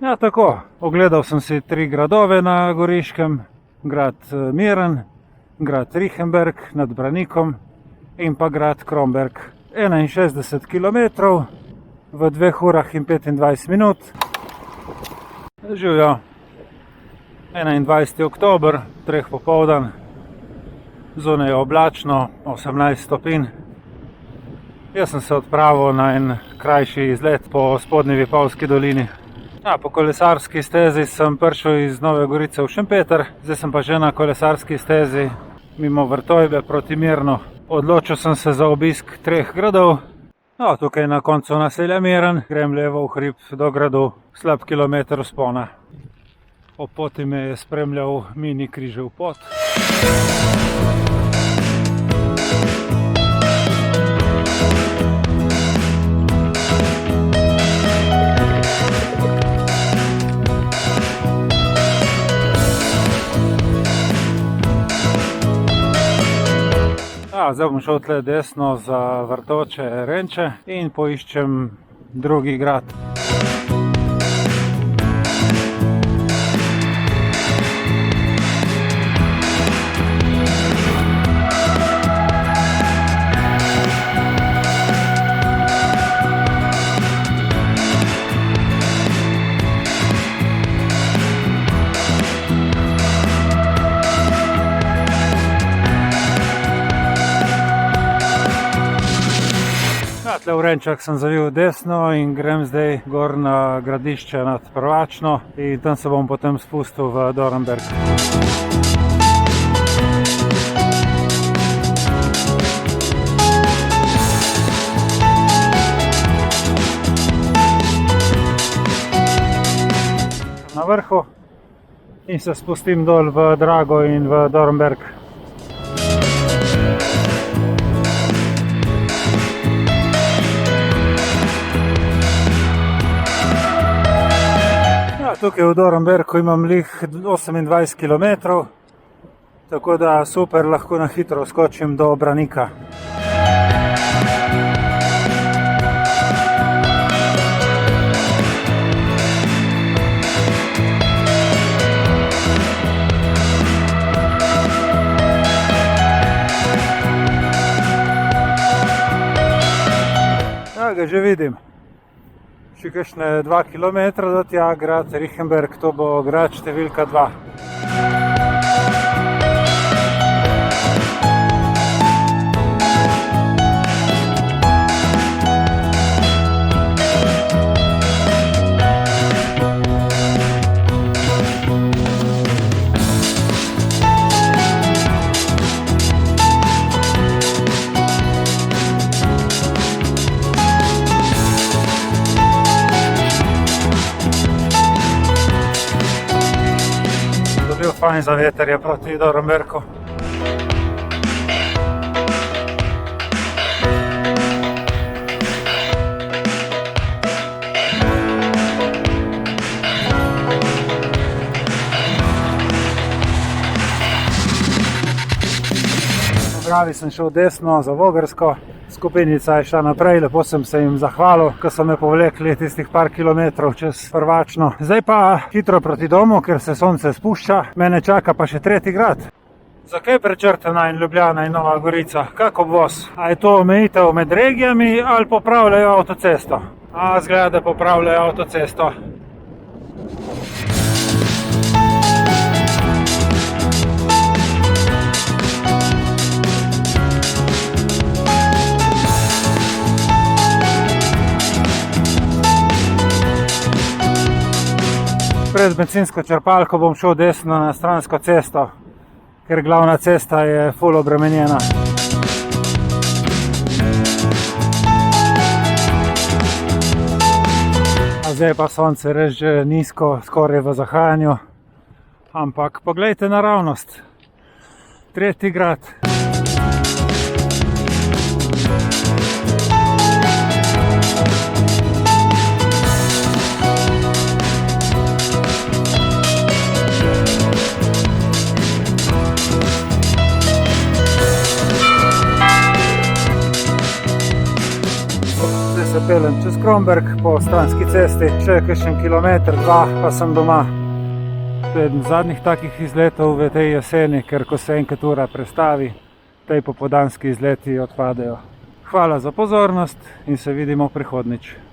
Ja, tako, ogledal sem si 3 gradove na Goriškem, grad Miren, grad Rihenberg nad Branikom in pa grad Kromberk. 61 km v 2 urah in 25 minut. Živjo, 21. oktober, 3 popoldan, zunaj je oblačno, 18 stopinj. Jaz sem se odpravil na en krajši izlet po spodnji Vipavski dolini. Po kolesarski stezi sem prišel iz Nove Gorice v Šempeter, zdaj sem pa že na kolesarski stezi mimo Vrtojbe proti Mirnu. Odločil sem se za obisk 3 gradov. Tukaj na koncu naselja Miren, grem levo v hrib do gradu, slab kilometer vzpona. Po poti me je spremljal mini križev pot. Zdaj bom šel tle desno za Vrtoče Renče in poiščem drugi grad. Tle v Renčah sem zavil desno in grem zdaj gor na gradišče nad Prvačno in tam se bom potem spustil v Dornberk. Na vrhu in se spustim dol v Drago in v Dornberk. Tukaj v Dornberku imam lih 28 km, tako da super, lahko na hitro skočim do Branika. Ga že vidim. Še kakšne 2 km do tja, grad Rihenberg, to bo grad številka 2. Fajn za veter je proti Dornberku. Pravi sem šel desno za Vogrsko, skupinica je šla naprej, lepo sem se jim zahvalil, ko so me povlekli tistih par kilometrov čez Prvačno. Zdaj pa hitro proti domu, ker se sonce spušča, mene čaka pa še 3. grad. Zakaj prečrtana in Ljubljana in Nova Gorica? Kak obvoz? A je to omejitev med regijami ali popravljajo avtocesto? Zgleda, da popravljajo avtocesto. Pred bencinsko črpalko bom šel desno na stransko cesto, ker glavna cesta je ful obremenjena. Zdaj pa sonce res že nizko, skoraj v zahajanju, ampak poglejte naravnost. 3. grad. peljem čez Kromberk po stranski cesti, še kakšen kilometer, 2 pa sem doma. To je eden zadnjih takih izletov v tej jeseni, ker ko se enkrat ura prestavi, tej popoldanski izleti odpadejo. Hvala za pozornost in se vidimo prihodnjič.